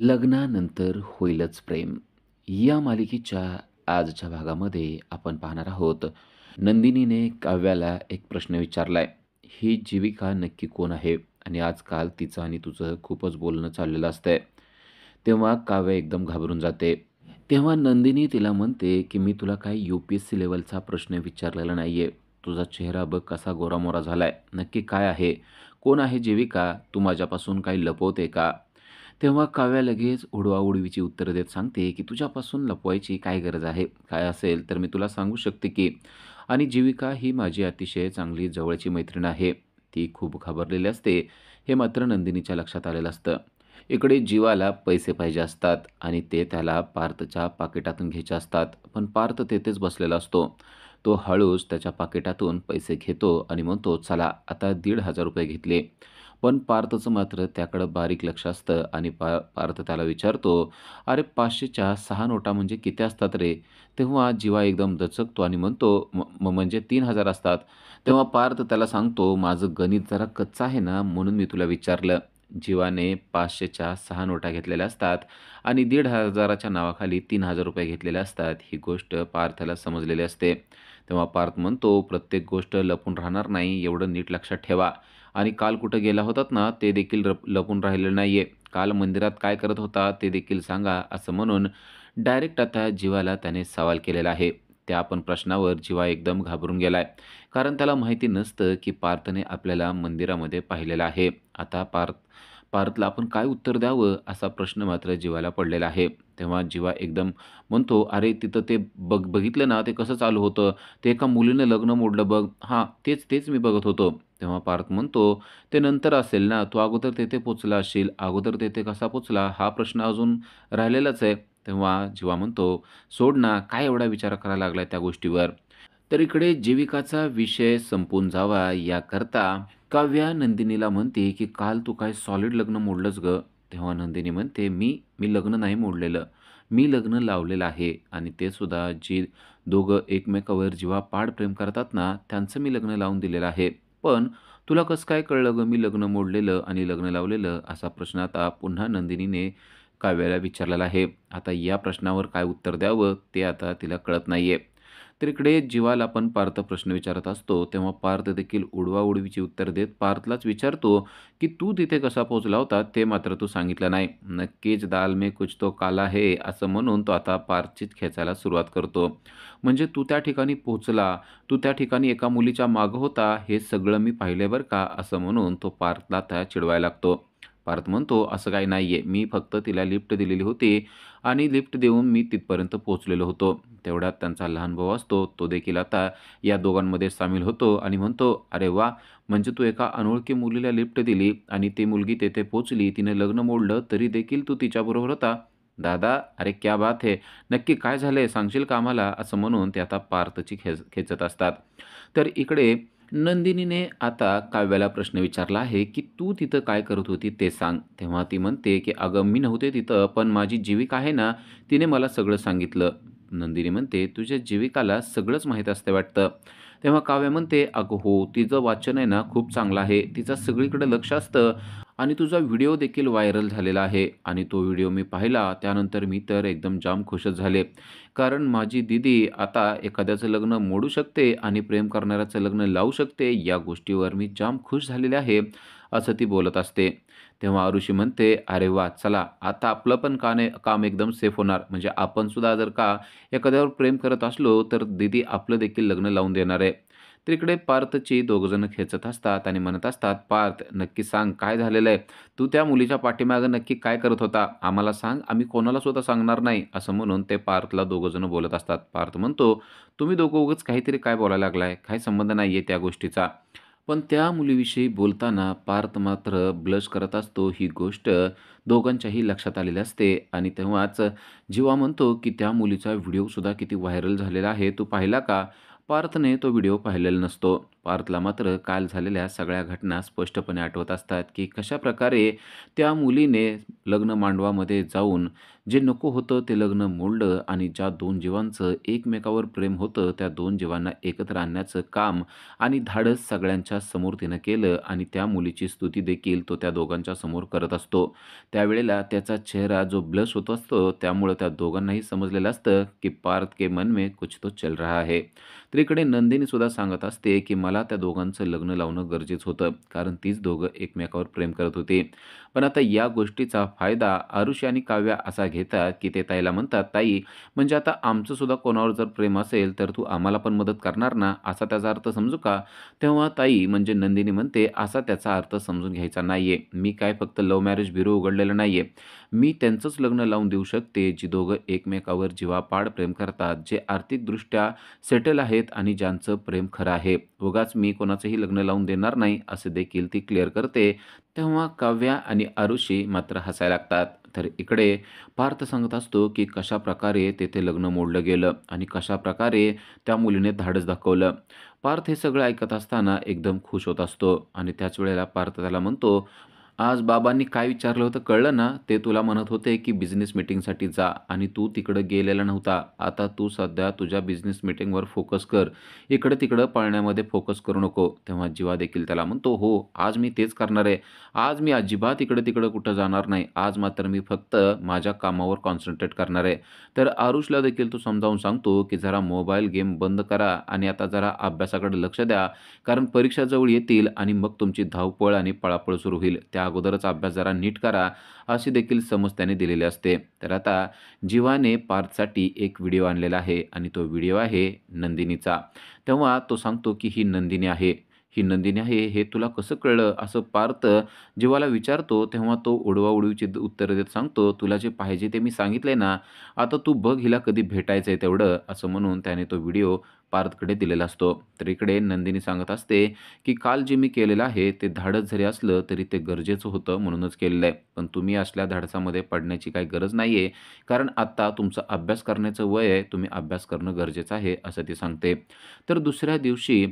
लग्नानंतर होईलच प्रेम या मालिकेच्या आजच्या भागामध्ये आपण पाहणार आहोत. नंदिनीने काव्याला एक प्रश्न विचारलाय. ही जीविका नक्की कोण आहे? आणि आजकाल तिचं आणि तुझं खूपच बोलणं चाललेलं असतंय. तेव्हा काव्य एकदम घाबरून जाते. तेव्हा नंदिनी तिला म्हणते, की "मी तुला काही UPSC लेव्हलचा प्रश्न विचारलेला नाहीये. तुझा चेहरा बघ कसा गोरामोरा झालाय. नक्की काय आहे? कोण आहे जीविका? तू माझ्यापासून काही लपवते का?" तेव्हा काव्या लगेच उडवाउडवीची उत्तरं देत सांगते, की "तुझ्यापासून लपवायची काय गरज आहे? काय असेल तर मी तुला सांगू शकते की." आणि जीविका ही माझी अतिशय चांगली जवळची मैत्रीण आहे. ती खूप घाबरलेली असते, हे मात्र नंदिनीच्या लक्षात आलेलं असतं. इकडे जीवाला पैसे पाहिजे असतात आणि ते त्याला पार्थच्या पाकिटातून घ्यायचे असतात. पण पार्थ तेथेच बसलेला असतो. तो हळूच त्याच्या पाकिटातून पैसे घेतो आणि म्हणतो, "चला आता ₹1,500 घेतले." पण पार्थचं मात्र त्याकडं बारीक लक्ष असतं आणि पार्थ त्याला विचारतो, "अरे 500च्या 6 नोटा म्हणजे किती असतात रे?" तेव्हा जीवा एकदम दचकतो आणि म्हणतो, म्हणजे 3,000 असतात." तेव्हा पार्थ त्याला सांगतो, "माझं गणित जरा कच्चं आहे ना, म्हणून मी तुला विचारलं." जीवाने 500च्या 6 नोटा घेतलेल्या असतात आणि 1,500च्या नावाखाली ₹3,000 घेतलेले असतात. ही गोष्ट पार्थला समजलेली असते. तेव्हा पार्थ म्हणतो, "प्रत्येक गोष्ट लपून राहणार नाही, एवढं नीट लक्षात ठेवा. आणि काल कुठं गेला होतात ना, ते देखील लपून राहिलेलं नाहीये. काल मंदिरात काय करत होता ते देखील सांगा." असं म्हणून डायरेक्ट आता जीवाला त्याने सवाल केलेला आहे. त्या पण प्रश्नावर जीवा एकदम घाबरून गेलाय. कारण त्याला माहिती नसतं, की पार्थने आपल्याला मंदिरामध्ये पाहिलेलं आहे. आता पार्थला आपण काय उत्तर द्यावं असा प्रश्न मात्र जीवाला पडलेला आहे. तेव्हा जीवा एकदम म्हणतो, "अरे तिथं ते बघितलं ना, ते कसं चालू होतं? ते एका मुलीनं लग्न मोडलं बघ." "हां, तेच मी बघत होतो." तेव्हा पार्थ म्हणतो, "ते नंतर असेल ना, तू अगोदर तेथे पोहोचला असशील. अगोदर तेथे कसा पोहोचला हा प्रश्न अजून राहिलेलाच आहे." तेव्हा जीवा म्हणतो, "सोड ना, काय एवढा विचार करायला लागलाय त्या गोष्टीवर?" तर इकडे जीविकाचा विषय संपून जावा याकरता काव्या नंदिनीला म्हणते, की "काल तू काय सॉलिड लग्न मोडलंस गं?" तेव्हा नंदिनी म्हणते, "मी लग्न नाही मोडलेलं. मी लग्न लावलेलं आहे आणि ते सुद्धा जी दोघं एकमेकावर जीवापाड प्रेम करतात ना, त्यांचं मी लग्न लावून दिलेलं आहे. पण तुला कसं काय कळलं गं मी लग्न मोडलेलं आणि लग्न लावलेलं?" असा प्रश्न आता पुन्हा नंदिनीने काव्याला विचारलेला आहे. आता या प्रश्नावर काय उत्तर द्यावं ते आता तिला कळत नाहीये. तर इकडे जीवाला पण पार्थ प्रश्न विचारत असतो, तेव्हा पार्थ देखील उडवाउडवीची उत्तर देत पार्थलाच विचारतो, की "तू तिथे कसा पोहोचला होता ते मात्र तू सांगितलं नाही." नक्कीच दाल में कुछ तो काला है असं म्हणून तो आता पार्थचीच खेचायला सुरुवात करतो. म्हणजे तू त्या ठिकाणी पोहोचला, तू त्या ठिकाणी एका मुलीच्या मागं होता, हे सगळं मी पाहिलंय बरं का, असं म्हणून तो पार्थला त्या चिडवायला लागतो. पार्थ म्हणतो, "असं काही नाहीये. मी फक्त तिला लिफ्ट दिलेली होती आणि लिफ्ट देऊन मी तिथपर्यंत पोहोचलेलो होतो." तेवढ्यात त्यांचा लहान भाऊ असतो, तो देखील आता या दोघांमध्ये सामील होतो आणि म्हणतो, "अरे वाह! म्हणजे तू एका अनोळखी मुलीला लिफ्ट दिली आणि ती मुलगी तेथे पोहोचली, तिने लग्न मोडलं, तरी देखील तू तिच्याबरोबर होता? दादा, अरे क्या बात है! नक्की काय झालंय सांगशील का आम्हाला?" असं म्हणून ते आता पार्थची खेचत असतात. तर इकडे नंदिनीने आता काव्याला प्रश्न विचारला आहे, की "तू तिथं काय करत होती ते सांग?" तेव्हा ती म्हणते, की "अगं मी नव्हते तिथं, पण माझी जीविका आहे ना, तिने मला सगळं सांगितलं." नंदिनी म्हणते, "तुझ्या जीविकाला सगळंच माहीत असतं वाटतं." तेव्हा काव्या म्हणते, "अगं हो, तिचं वाचन आहे ना खूप चांगलं आहे. तिचं सगळीकडे लक्ष असतं आणि तुझा व्हिडिओ देखील व्हायरल झालेला आहे आणि तो व्हिडिओ मी पाहिला. त्यानंतर मी तर एकदम जाम खुशच झाले. कारण माझी दीदी आता एखाद्याचं लग्न मोडू शकते आणि प्रेम करणाऱ्याचं लग्न लावू शकते, या गोष्टीवर मी जाम खुश झालेले आहे." असं ती बोलत असते. तेव्हा आरुषी म्हणते, "अरे वाह! चला आता आपलं पण काम एकदम सेफ होणार. म्हणजे आपण सुद्धा जर का एखाद्यावर प्रेम करत असलो, तर दीदी आपलं देखील लग्न लावून देणार आहे." तर इकडे पार्थची दोघंजणं खेचत असतात आणि म्हणत असतात, "पार्थ नक्की सांग काय झालेलं आहे? तू त्या मुलीच्या पाठीमागे नक्की काय करत होता? आम्हाला सांग, आम्ही कोणाला सुद्धा सांगणार नाही." असं म्हणून ते पार्थला दोघंजणं बोलत असतात. पार्थ म्हणतो, "तुम्ही दोघं उगाच काहीतरी काय बोलायला लागलाय? काही संबंध नाहीये त्या गोष्टीचा." पण त्या मुलीविषयी बोलताना पार्थ मात्र ब्लश करत असतो. ही गोष्ट दोघांच्याही लक्षात आलेली असते आणि तेव्हाच जीवा म्हणतो, की "त्या मुलीचा व्हिडिओसुद्धा किती व्हायरल झालेला आहे. तू पाहिला का?" पार्थने तो व्हिडिओ पाहिलेला नसतो. पार्थला मात्र काल झालेल्या सगळ्या घटना स्पष्टपणे आठवत असतात, की कशाप्रकारे त्या मुलीने लग्न मांडवामध्ये जाऊन जे नको होतं ते लग्न मोडलं आणि ज्या 2 जीवांचं एकमेकावर प्रेम होतं, त्या 2 जीवांना एकत्र आणण्याचं काम आणि धाडस सगळ्यांच्या समोर तिनं केलं आणि त्या मुलीची स्तुती देखील तो त्या दोघांच्या समोर करत असतो. त्यावेळेला त्याचा चेहरा जो ब्लश होत असतो, त्यामुळं त्या दोघांनाही समजलेलं असतं, की पार्थ के मन में कुछ तो चल रहा है. तर इकडे नंदिनी सुद्धा सांगत असते, की मला त्या दोघांचं लग्न लावणं गरजेचं होतं, कारण तीच दोघं एकमेकावर प्रेम करत होती. पण आता या गोष्टीचा फायदा आरुषी आणि काव्या असा घेतात, की ते ताईला म्हणतात, "ताई, म्हणजे आता आमचं सुद्धा कोणावर जर प्रेम असेल, तर तू आम्हाला पण मदत करणार ना?" असा त्याचा अर्थ समजू का? तेव्हा ताई म्हणजे नंदिनी म्हणते, "असा त्याचा अर्थ समजून घ्यायचा नाहीये. मी काय फक्त लव्ह मॅरेज ब्युरो उघडलेलं नाहीये. मी त्यांचंच लग्न लावून देऊ शकते, जी दोघं एकमेकावर जीवापाड प्रेम करतात, जे आर्थिकदृष्ट्या सेटल आहेत आणि ज्यांचं प्रेम खरं आहे. उगाच मी कोणाचंही लग्न लावून देणार नाही," असं देखील ती क्लिअर करते. तेव्हा काव्या आणि आरुषी मात्र हसायला लागतात. तर इकडे पार्थ सांगत असतो, की कशाप्रकारे तेथे लग्न मोडलं गेलं आणि कशाप्रकारे त्या मुलीने धाडस दाखवलं. पार्थ हे सगळं ऐकत असताना एकदम खुश होत असतो आणि त्याच वेळेला पार्थ त्याला म्हणतो, "आज बाबांनी काय विचारलं होतं कळलं ना? ते तुला म्हणत होते, की बिझनेस मीटिंगसाठी जा आणि तू तिकडं गेलेला नव्हता. आता तू सध्या तुझ्या बिझनेस मीटिंगवर फोकस कर. इकडं-तिकडं पळण्यामध्ये फोकस करू नको." तेव्हा जीवा देखील त्याला म्हणतो, "हो, आज मी तेच करणार आहे. आज मी अजिबात इकडं-तिकडं कुठं जाणार नाही. आज मात्र मी फक्त माझ्या कामावर कॉन्सन्ट्रेट करणार आहे." तर आरुषला देखील तो समजावून सांगतो, की "जरा मोबाईल गेम बंद करा आणि आता जरा अभ्यासाकडे लक्ष द्या. कारण परीक्षा जवळ येतील आणि मग तुमची धावपळ आणि पळापळ सुरू होईल. त्या अगोदरच अभ्यास जरा नीट करा." अशी देखील समज त्याने दिलेली असते. तर आता जीवाने पार्थसाठी एक व्हिडिओ आणलेला आहे आणि तो व्हिडिओ आहे नंदिनीचा. तेव्हा तो सांगतो, की "ही नंदिनी आहे. ही नंदिनी आहे हे तुला कसं कळलं?" असं पार्थ जीवाला विचारतो. तेव्हा तो उडवाउडवीची उत्तरं देत सांगतो, "तुला जे पाहिजे ते मी सांगितलंय ना. आता तू बघ हिला कधी भेटायचंय तेवढं." असं म्हणून त्याने तो व्हिडिओ पार्थकडे दिलेला असतो. तर इकडे नंदिनी सांगत असते, की "काल जे मी केलेलं आहे ते धाडस जरी असलं तरी ते गरजेचं होतं म्हणूनच केलेलं आहे. पण तुम्ही असल्या धाडसामध्ये पडण्याची काही गरज नाहीये. कारण आता तुमचा अभ्यास करण्याचं वय आहे. तुम्ही अभ्यास करणं गरजेचं आहे." असं ती सांगते. तर दुसऱ्या दिवशी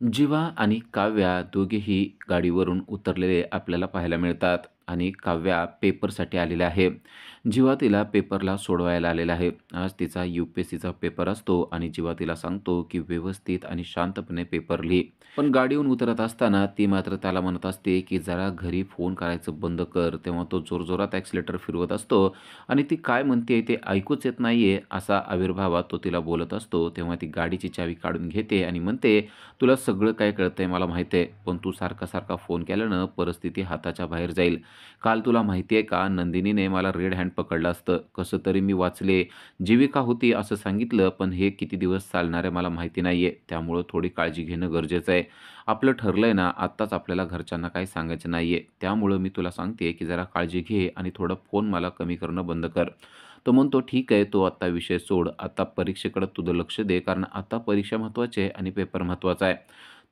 जीवा आणि काव्या दोघेही गाडीवरून उतरलेले आपल्याला पाहायला मिळतात आणि काव्या पेपरसाठी आलेली आहे. जीवा तिला पेपरला सोडवायला आलेला आहे. आज तिचा यू-पी-एस-सीचा पेपर असतो आणि जीवा तिला सांगतो, की व्यवस्थित आणि शांतपणे पेपर लिही. पण गाडीहून उतरत असताना ती मात्र त्याला म्हणत असते, की "जरा घरी फोन करायचं बंद कर." तेव्हा तो जोरजोरात ॲक्सिलेटर फिरवत असतो आणि ती काय म्हणते ते ऐकूच येत नाहीये असा आविर्भावात तो तिला बोलत असतो. तेव्हा ती गाडीची चावी काढून घेते आणि म्हणते, "तुला सगळं काय कळतंय मला माहिती आहे. पण तू सारखा-सारखा फोन केल्यानं परिस्थिती हाताच्या बाहेर जाईल. काल तुला माहिती आहे का नंदिनीने मला रेड हँड पकडलं असतं. कसं तरी मी वाचले. जीविका होती असं सांगितलं, पण हे किती दिवस चालणार आहे मला माहिती नाहीये. त्यामुळं थोडी काळजी घेणं गरजेचं आहे. आपलं ठरलंय ना आत्ताच आपल्याला घरच्यांना काही सांगायचं नाहीये. त्यामुळं मी तुला सांगते, की जरा काळजी घे आणि थोडा फोन मला कमी करणं बंद कर." तो म्हणतो, "ठीक आहे, तो आत्ता विषय सोड. आता परीक्षेकडे तुझं लक्ष दे, कारण आता परीक्षा महत्त्वाची आहे आणि पेपर महत्त्वाचा आहे."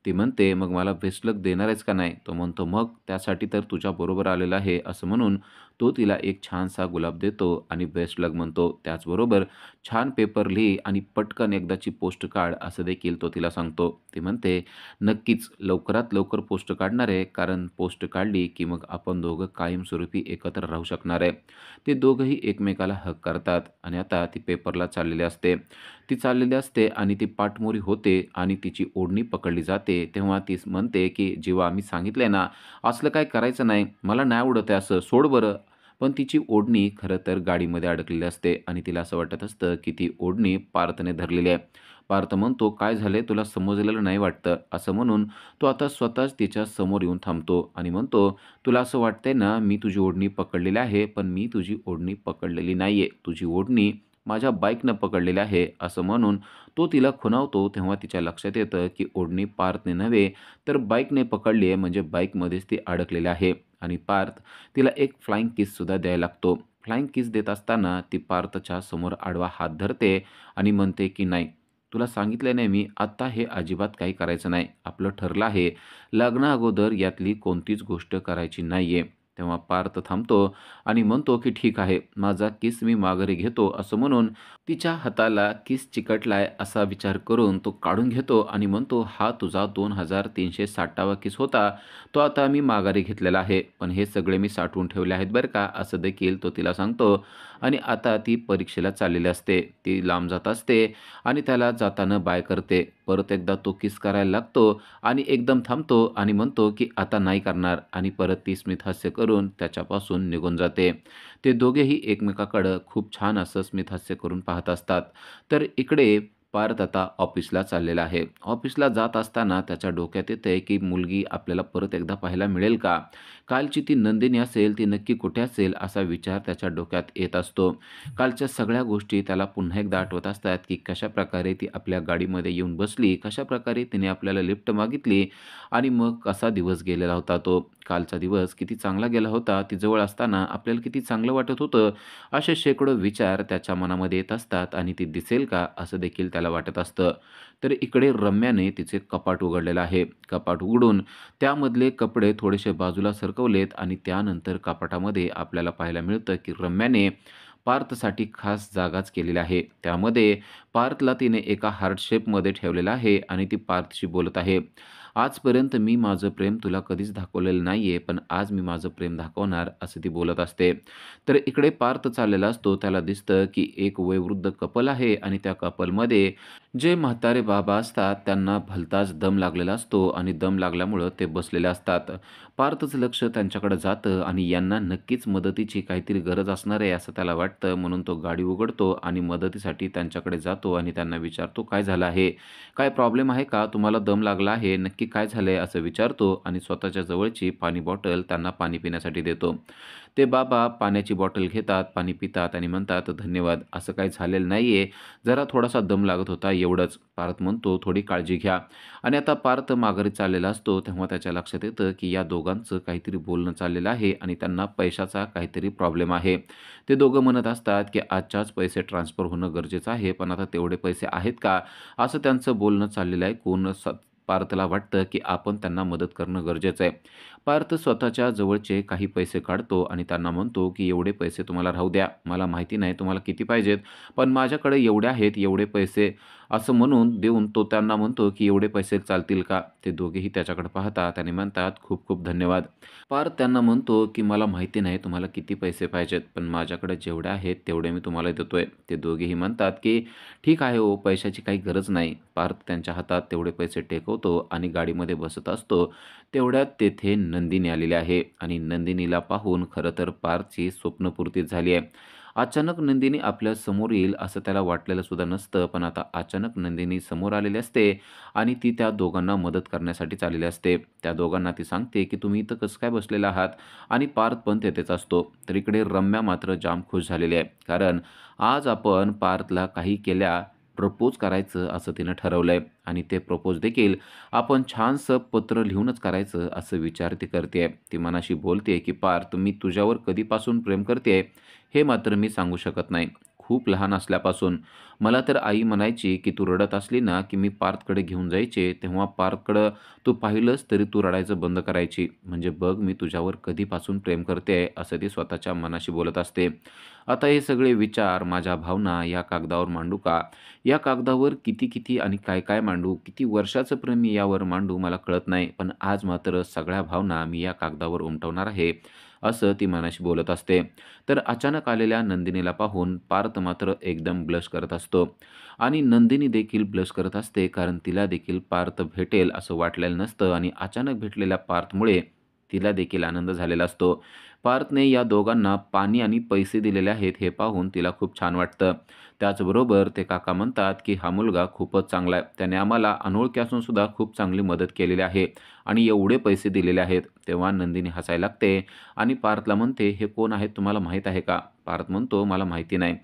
ती म्हणते, "मग मला बेस्ट लक देणार आहेस का नाही?" तो म्हणतो, "मग त्यासाठी तर तुझ्याबरोबर आलेला आहे." असं म्हणून तो तिला एक छानसा गुलाब देतो आणि बेस्ट लक म्हणतो. त्याचबरोबर "छान पेपर लिही आणि पटकन एकदाची पोस्ट काढ." असं देखील तो तिला सांगतो. ती म्हणते, "नक्कीच लवकरात लवकर पोस्ट काढणार आहे, कारण पोस्ट काढली की मग आपण दोघं कायमस्वरूपी एकत्र राहू शकणार आहे." ते दोघंही एकमेकाला हग करतात आणि आता ती पेपरला चाललेली असते. ती चाललेली असते आणि ती पाठमोरी होते आणि तिची ओढणी पकडली जाते. तेव्हा ती म्हणते, की "जीवा मी सांगितलंय ना, असलं काही करायचं नाही. मला नाही आवडत आहे असं, सोड बरं." पण तिची ओढणी खरं तर गाडीमध्ये अडकलेली असते आणि तिला असं वाटत असतं, की ती ओढणी पार्थने धरलेली आहे. पार्थ म्हणतो, "काय झालंय तुला समजलेलं नाही वाटतं." असं म्हणून तो आता स्वतःच तिच्या समोर येऊन थांबतो आणि म्हणतो, "तुला असं वाटतंय ना, मी तुझी ओढणी पकडलेली आहे, पण मी तुझी ओढणी पकडलेली नाहीये. तुझी ओढणी माझ्या बाईकनं पकडलेली आहे." असं म्हणून तो तिला खुणावतो. तेव्हा तिच्या लक्षात येतं, की ओढणी पार्थने नव्हे, तर बाईकने पकडली आहे, म्हणजे बाईकमध्येच ती अडकलेली आहे आणि पार्थ तिला एक फ्लाइंग किससुद्धा द्यायला लागतो. फ्लाइंग किस देत असताना ती पार्थच्या समोर आडवा हात धरते आणि म्हणते, की "नाही, तुला सांगितलं नाही मी, आत्ता हे अजिबात काही करायचं नाही. आपलं ठरलं आहे, लग्नाअगोदर यातली कोणतीच गोष्ट करायची नाहीये." तेव्हा पार्थ थांबतो आणि म्हणतो की ठीक आहे, माझा किस मी माघारी घेतो असं म्हणून तिच्या हाताला किस चिकटलाय असा विचार करून तो काढून घेतो आणि म्हणतो, हा तुझा 2360वा किस होता, तो आता मी माघारी घेतलेला आहे. पण हे सगळे मी साठवून ठेवले आहेत बरं का, असं देखील तो तिला सांगतो. आणि आता ती परीक्षेला चाललेली असते. ती लांब जात असते आणि त्याला जाताना बाय करते. परत एकदा तो किस करायला लागतो आणि एकदम थांबतो आणि म्हणतो, की आता नाही करणार आणि परत ती स्मितहास्य करून त्याच्यापासून निघून जाते. ते दोघेही एकमेकाकडं खूप छान असं स्मितहास्य करून पाहत असतात. तर इकडे पार्थ आता ऑफिसला चाललेला आहे. ऑफिसला जात असताना त्याच्या डोक्यात येतंय, की मुलगी आपल्याला परत एकदा पाहायला मिळेल का? कालची ती नंदिनी असेल, ती नक्की कुठे असेल? असा विचार त्याच्या डोक्यात येत असतो. कालच्या सगळ्या गोष्टी त्याला पुन्हा एकदा आठवत असतात, की कशाप्रकारे ती आपल्या गाडीमध्ये येऊन बसली, कशाप्रकारे तिने आपल्याला लिफ्ट मागितली आणि मग कसा दिवस गेलेला होता तो. कालचा दिवस किती चांगला गेला होता. ती जवळ असताना आपल्याला किती चांगलं वाटत होतं. असे शेकडो विचार त्याच्या मनामध्ये येत असतात आणि ती दिसेल का असं देखील त्याला वाटत असतं. तर इकडे रम्याने तिचे कपाट उघडलेलं आहे. कपाट उघडून त्यामधले कपडे थोडेसे बाजूला सरकवलेत आणि त्यानंतर कपाटामध्ये आपल्याला पाहायला मिळतं, की रम्याने पार्थसाठी खास जागाच केलेली आहे. त्यामध्ये पार्थला तिने एका हार्ट शेपमध्ये ठेवलेलं आहे आणि ती पार्थशी बोलत आहे. आजपर्यंत मी माझं प्रेम तुला कधीच दाखवलेलं नाहीये, पण आज मी माझं प्रेम दाखवणार, असं ती बोलत असते. तर इकडे पार्थ चाललेला असतो. त्याला दिसतं, की एक वयोवृद्ध कपल आहे आणि त्या कपलमध्ये जे म्हातारे बाबा असतात, त्यांना भलताच दम लागलेला असतो आणि दम लागल्यामुळं ते बसलेले असतात. पार्थचं लक्ष त्यांच्याकडे जातं आणि यांना नक्कीच मदतीची काहीतरी गरज असणार आहे, असं त्याला वाटतं. म्हणून तो गाडी उघडतो आणि मदतीसाठी त्यांच्याकडे जातो आणि त्यांना विचारतो, "काय झालं आहे? काय प्रॉब्लेम आहे का? तुम्हाला दम लागला आहे? नक्की काय झालंय?" असं विचारतो आणि स्वतःच्या जवळची पाणी बॉटल त्यांना पाणी पिण्यासाठी देतो. ते बाबा पाण्याची बॉटल घेतात, पाणी पितात आणि म्हणतात, "धन्यवाद. असं काही झालेलं नाहीये. जरा थोडासा दम लागत होता एवढंच." पार्थ म्हणतो, "थोडी काळजी घ्या." आणि आता पार्थ माघारी चाललेला असतो, तेव्हा त्याच्या लक्षात येतं, की या दोघांचं काहीतरी बोलणं चाललेलं आहे आणि त्यांना पैशाचा काहीतरी प्रॉब्लेम आहे. ते दोघं म्हणत असतात, की आजच्या आज पैसे ट्रान्सफर होणं गरजेचं आहे, पण आता तेवढे पैसे आहेत का? असं त्यांचं बोलणं चाललेलं आहे. पार्थला वाटतं, की आपण त्यांना मदत करणं गरजेचं आहे. पार्थ स्वतःच्या जवळचे काही पैसे काढतो आणि त्यांना म्हणतो, की "एवढे पैसे तुम्हाला राहू द्या. मला माहिती नाही तुम्हाला किती पाहिजेत, पण माझ्याकडे एवढे आहेत, एवढे पैसे." असं म्हणून देऊन तो त्यांना म्हणतो, की "एवढे पैसे चालतील का?" ते दोघेही त्याच्याकडे पाहतात आणि म्हणतात, "खूप खूप धन्यवाद." पार्थ त्यांना म्हणतो, की "मला माहिती नाही तुम्हाला किती पैसे पाहिजेत, पण माझ्याकडे जेवढे आहेत तेवढे मी तुम्हाला देतोय." ते दोघेही म्हणतात, की "ठीक आहे हो, पैशाची काही गरज नाही." पार्थ त्यांच्या हातात तेवढे पैसे टेकवतो आणि गाडीमध्ये बसत असतो. तेवढ्यात तेथे नंदिनी आलेली आहे आणि नंदिनीला पाहून खरं तर पार्थची स्वप्नपूर्ती झाली आहे. अचानक नंदिनी आपल्या समोर येईल असं त्याला वाटलेलं सुद्धा नसतं, पण आता अचानक नंदिनी समोर आलेली असते आणि ती त्या दोघांना मदत करण्यासाठी आलेली असते. त्या दोघांना ती सांगते, की "तुम्ही इथं कसं काय बसलेला आहात?" आणि पार्थ पण तेथेच असतो. तर इकडे रम्या मात्र जाम खुश झालेली आहे. कारण आज आपण पार्थला काही केल्या प्रपोज करायचं असं तिनं ठरवलंय आणि ते प्रपोज देखील आपण छानसं पत्र लिहूनच करायचं असं विचार ती करते. ती मनाशी बोलते, की "पार्थ, मी तुझ्यावर कधीपासून प्रेम करते हे मात्र मी सांगू शकत नाही. खूप लहान असल्यापासून. मला तर आई म्हणायची, की तू रडत असली ना, की मी पार्थकडे घेऊन जायचे. तेव्हा पार्थकडं तू पाहिलंस तरी तू रडायचं बंद करायची. म्हणजे बघ मी तुझ्यावर कधीपासून प्रेम करते असं ती स्वतःच्या मनाशी बोलत असते. आता हे सगळे विचार, माझ्या भावना या कागदावर मांडू का? या कागदावर किती-किती आणि काय-काय मांडू? किती वर्षाचं प्रेम मी यावर मांडू मला कळत नाही. पण आज मात्र सगळ्या भावना मी या कागदावर उमटवणार आहे, असं ती मनाशी बोलत असते. तर अचानक आलेल्या नंदिनीला पाहून पार्थ मात्र एकदम ब्लश करत असतो आणि नंदिनी देखील ब्लश करत असते कारण तिला देखील पार्थ भेटेल असं वाटलेलं नसतं आणि अचानक भेटलेल्या पार्थमुळे तिला देखील आनंद झालेला असतो. पार्थने या दोघांना पाणी आणि पैसे दिलेले आहेत हे पाहून तिला खूप छान वाटतं. त्याचबरोबर ते काका म्हणतात, की "हा मुलगा खूपच चांगला आहे. त्याने आम्हाला अनोळखी असून सुद्धा खूप चांगली मदत केलेली आहे आणि एवढे पैसे दिलेले आहेत." तेव्हा नंदिनी हसायला लागते आणि पार्थला म्हणते, "हे कोण आहेत तुम्हाला माहीत आहे का?" पार्थ म्हणतो, "मला माहिती नाही."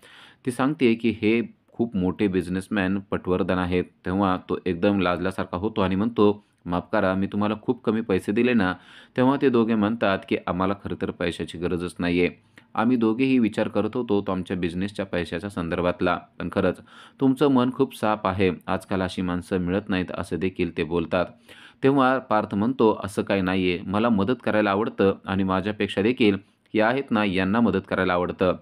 ती सांगते, की "हे खूप मोठे बिझनेसमॅन पटवर्धन आहेत." तेव्हा तो एकदम लाजल्यासारखा होतो आणि म्हणतो, "माफ करा, मी तुम्हाला खूप कमी पैसे दिले ना?" तेव्हा ते दोघे म्हणतात, की "आम्हाला खरं तर पैशाची गरजच नाहीये. आम्ही दोघेही विचार करत होतो तो आमच्या बिझनेसच्या पैशाच्या संदर्भातला. पण खरंच तुमचं मन खूप साफ आहे. आजकाल अशी माणसं मिळत नाहीत." असं देखील ते बोलतात. तेव्हा पार्थ म्हणतो, "असं काही नाहीये. मला मदत करायला आवडतं आणि माझ्यापेक्षा देखील हे आहेत ना, यांना मदत करायला आवडतं."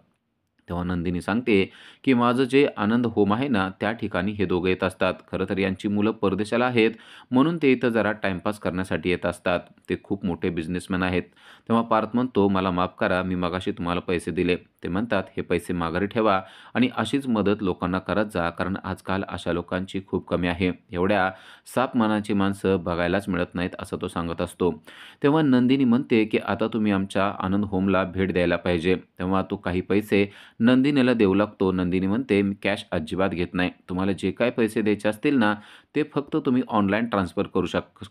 तेव्हा नंदिनी सांगते, की "माझं जे आनंद होम आहे ना, त्या ठिकाणी हे दोघं येत असतात. खरं तर यांची मुलं परदेशाला आहेत, म्हणून ते इथं जरा टाईमपास करण्यासाठी येत असतात. ते खूप मोठे बिझनेसमॅन आहेत." तेव्हा पार्थ म्हणतो, "मला माफ करा, मी मगाशी तुम्हाला पैसे दिले." ते म्हणतात, "हे पैसे माघारी ठेवा आणि अशीच मदत लोकांना करत जा, कारण आजकाल अशा लोकांची खूप कमी आहे. एवढ्या साफ मनाची माणसं बघायलाच मिळत नाहीत," असं तो सांगत असतो. तेव्हा नंदिनी म्हणते, की "आता तुम्ही आमच्या आनंद होमला भेट द्यायला पाहिजे." तेव्हा तो काही पैसे नंदिनीला देऊ लागतो. नंदिनी म्हणते, "मी कॅश अजिबात घेत नाही. तुम्हाला जे काही पैसे द्यायचे असतील ना, ते फक्त तुम्ही ऑनलाईन ट्रान्सफर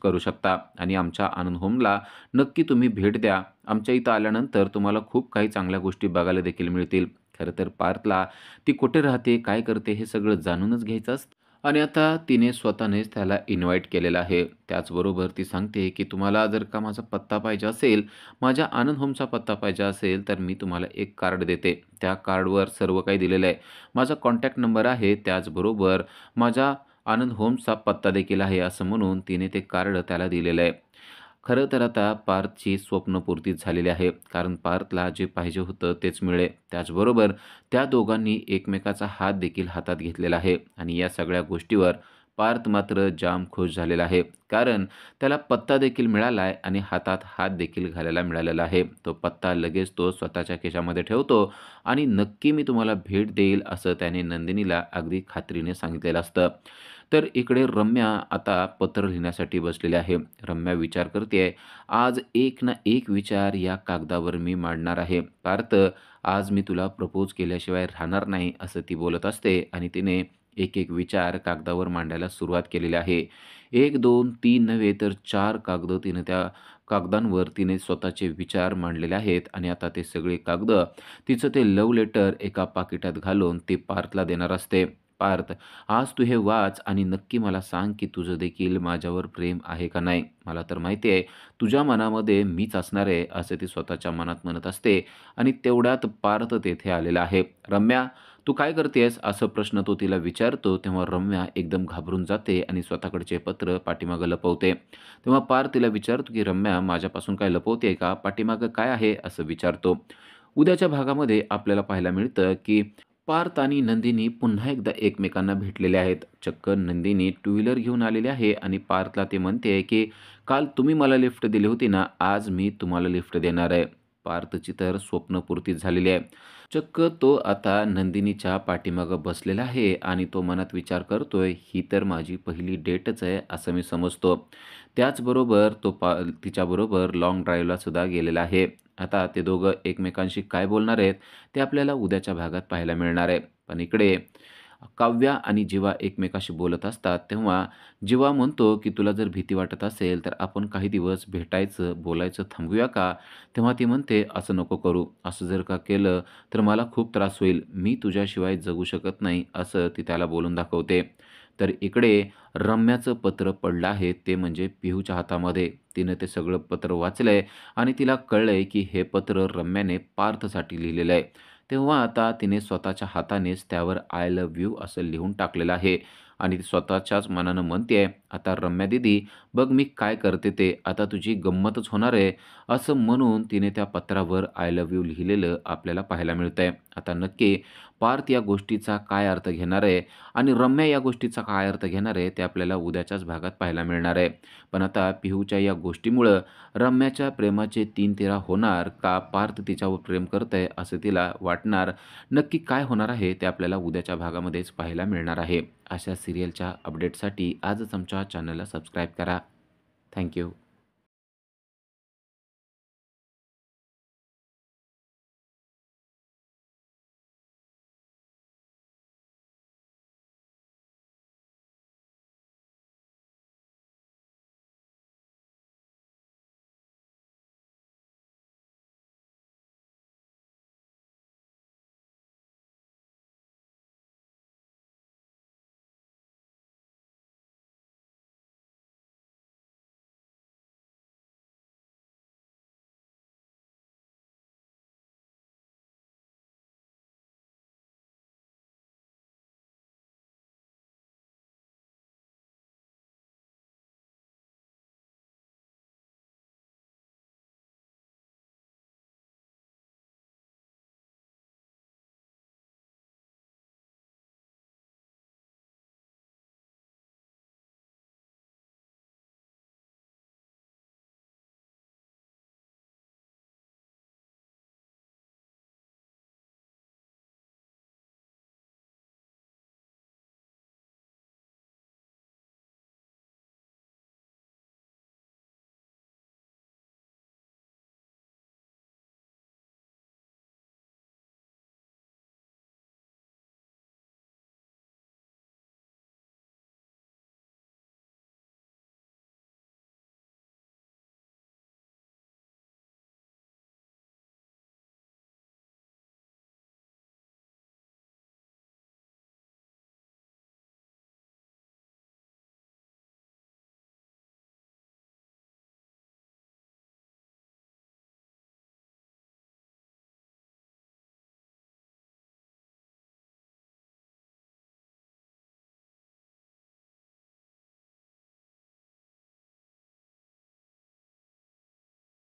करू शकता आणि आमच्या आनंद होमला नक्की तुम्ही भेट द्या. आमच्या इथं आल्यानंतर तुम्हाला खूप काही चांगल्या गोष्टी बघायला देखील मिळतील." खरं तर पार्थला ती कुठे राहते, काय करते हे सगळं जाणूनच घ्यायचं असतं. आणि आता तिने स्वतःनेच त्याला इन्व्हाईट केलेलं आहे. त्याचबरोबर ती सांगते, की "तुम्हाला जर का माझा पत्ता पाहिजे असेल, माझ्या आनंद होमचा पत्ता पाहिजे असेल, तर मी तुम्हाला एक कार्ड देते. त्या कार्डवर सर्व काही दिलेलं आहे. माझा कॉन्टॅक्ट नंबर आहे, त्याचबरोबर माझा आनंद होमचा पत्ता देखील आहे." असं म्हणून तिने ते कार्ड त्याला दिलेलं आहे. खरं तर आता पार्थची स्वप्नपूर्तीच झालेली आहे. कारण पार्थला जे पाहिजे होतं तेच मिळाले. त्याचबरोबर त्या दोघांनी एकमेकाचा हात देखील हातात घेतलेला आहे आणि या सगळ्या गोष्टीवर पार्थ मात्र जाम खुश झालेला आहे. कारण त्याला पत्ता देखील मिळाला आहे आणि हातात हात देखील घालायला मिळालेला आहे. तो पत्ता लगेच तो स्वतःच्या खिशामध्ये ठेवतो आणि "नक्की मी तुम्हाला भेट देईल," असं त्याने नंदिनीला अगदी खात्रीने सांगितलेलं असतं. तर इकडे रम्या आता पत्र लिहिण्यासाठी बसलेली आहे. रम्या विचार करते, आज एक ना एक विचार या कागदावर मी मांडणार आहे. पार्थ, आज मी तुला प्रपोज केल्याशिवाय राहणार नाही, असं ती बोलत असते आणि तिने एक-एक विचार कागदावर मांडायला सुरुवात केलेली आहे. 1, 2, 3 नव्हे तर 4 कागदं तिने त्या कागदांवर तिने स्वतःचे विचार मांडलेले आहेत आणि आता ते सगळे कागदं तिचं ते लव्ह लेटर एका पाकिटात घालून ती पार्थला देणार असते. पार्थ, आज तू हे वाच आणि नक्की मला सांग, की तुझं देखील माझ्यावर प्रेम आहे का नाही? मला तर माहिती आहे, तुझ्या मनामध्ये मीच असणार आहे, असं ती स्वतःच्या मनात म्हणत असते आणि तेवढ्यात पार्थ तेथे आलेला आहे. "रम्या, तू काय करतेस?" असं प्रश्न तो तिला विचारतो. तेव्हा रम्या एकदम घाबरून जाते आणि स्वतःकडचे पत्र पाठीमागं लपवते. तेव्हा पार्थ तिला विचारतो, की "रम्या, माझ्यापासून काय लपवतेय का? पाठीमागं काय आहे?" असं विचारतो. उद्याच्या भागामध्ये आपल्याला पाहायला मिळतं, की पार्थ आणि नंदिनी पुन्हा एकदा एकमेकांना भेटलेले आहेत. चक्क नंदिनी टू व्हीलर घेऊन आलेली आहे आणि पार्थला ते म्हणते, की "काल तुम्ही मला लिफ्ट दिली होती ना, आज मी तुम्हाला लिफ्ट देणार आहे." पार्थची तर स्वप्नपूर्ती झालेली आहे. चक्क तो आता नंदिनीच्या पाठीमागं बसलेला आहे आणि तो मनात विचार करतोय, "ही तर माझी पहिली डेटच आहे," असं मी समजतो. त्याचबरोबर तो तिच्याबरोबर लाँग ड्राईव्हला सुद्धा गेलेला आहे. आता ते दोघं एकमेकांशी काय बोलणार आहेत, ते आपल्याला उद्याच्या भागात पाहायला मिळणार आहे. पण इकडे काव्या आणि जीवा एकमेकाशी बोलत असतात, तेव्हा जीवा म्हणतो, की "तुला जर भीती वाटत असेल, तर आपण काही दिवस भेटायचं, बोलायचं थांबवूया का?" तेव्हा ती म्हणते, "असं नको करू. असं जर का केलं, तर मला खूप त्रास होईल. मी तुझ्याशिवाय जगू शकत नाही," असं ती त्याला बोलून दाखवते. तर इकडे रम्याचं पत्र पडलं आहे, ते म्हणजे पिहूच्या हातामध्ये. तिनं ते सगळं पत्र वाचलंय आणि तिला कळलंय, की हे पत्र रम्याने पार्थसाठी लिहिलेलं आहे. तेव्हा आता तिने स्वतःच्या हातानेच त्यावर आय लव्ह यू असं लिहून टाकलेलं आहे आणि ती स्वतःच्याच मनानं म्हणते, "आता रम्या दीदी, बघ मी काय करते ते. आता तुझी गंमतच होणार आहे." असं म्हणून तिने त्या पत्रावर आय लव्ह यू लिहिलेलं आपल्याला पाहायला मिळतंय. आता नक्की पार्थ या गोष्टीचा काय अर्थ घेणार आहे आणि रम्या या गोष्टीचा काय अर्थ घेणार आहे, ते आपल्याला उद्याच्याच भागात पाहायला मिळणार आहे. पण आता पिहूच्या या गोष्टीमुळं रम्याच्या प्रेमाचे तीन तेरा होणार का पार्थ तिच्यावर प्रेम करतंय असं तिला वाटणार? नक्की काय होणार आहे ते आपल्याला उद्याच्या भागामध्येच पाहायला मिळणार आहे. अशा सिरियलच्या अपडेटसाठी आजच आमच्या चॅनलला सबस्क्राईब करा. Thank you.